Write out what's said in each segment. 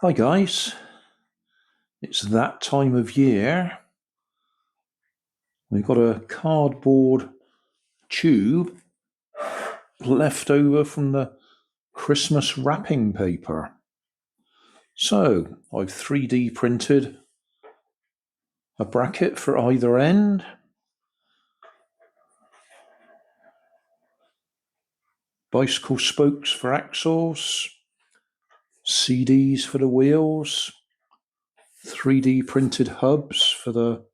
Hi guys, it's that time of year. We've got a cardboard tube left over from the Christmas wrapping paper. So I've 3D printed a bracket for either end. Bicycle spokes for axles, CDs for the wheels, 3D printed hubs for the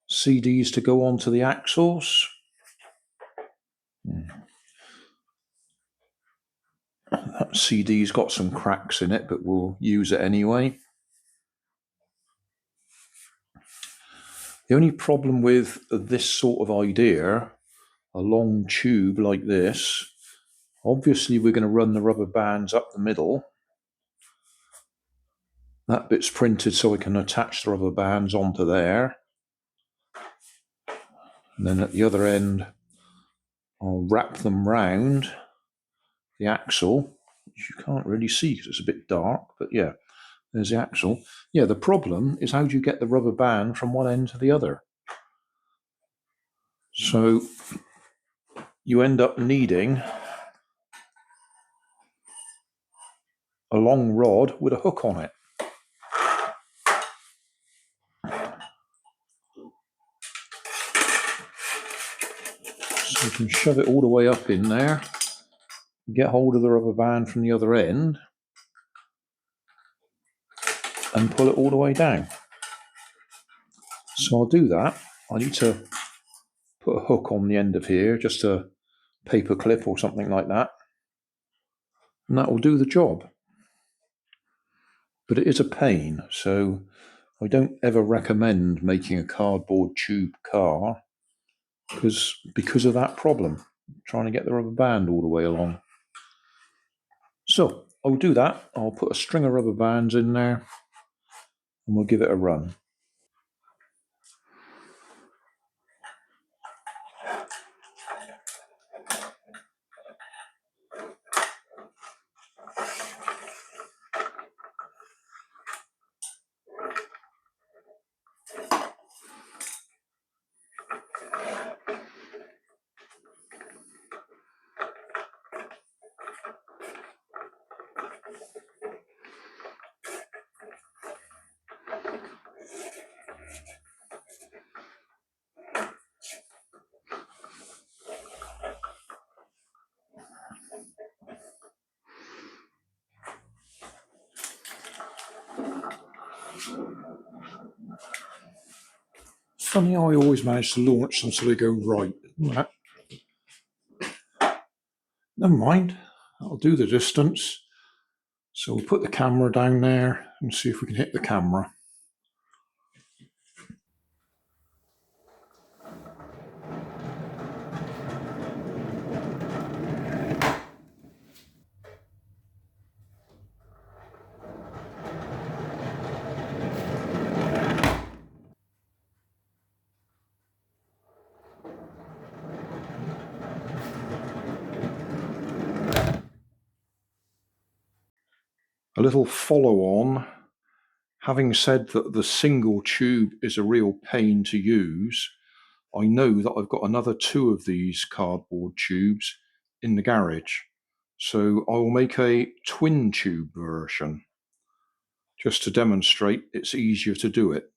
CDs to go onto the axles. That CD's got some cracks in it, but we'll use it anyway. The only problem with this sort of idea, a long tube like this, obviously we're going to run the rubber bands up the middle. That bit's printed so I can attach the rubber bands onto there. And then at the other end, I'll wrap them round the axle, which you can't really see because it's a bit dark, but yeah, there's the axle. Yeah, the problem is how do you get the rubber band from one end to the other? So you end up needing a long rod with a hook on it. So you can shove it all the way up in there, get hold of the rubber band from the other end, and pull it all the way down. So I'll do that. I need to put a hook on the end of here, just a paper clip or something like that, and that will do the job. But it is a pain, so I don't ever recommend making a cardboard tube car because of that problem, trying to get the rubber band all the way along. So I'll do that. I'll put a string of rubber bands in there and we'll give it a run. Funny how I always manage to launch them so they go right. Never mind, that'll do the distance. So we'll put the camera down there and see if we can hit the camera. A little follow-on, having said that the single tube is a real pain to use, I know that I've got another 2 of these cardboard tubes in the garage. So I will make a twin tube version just to demonstrate it's easier to do it.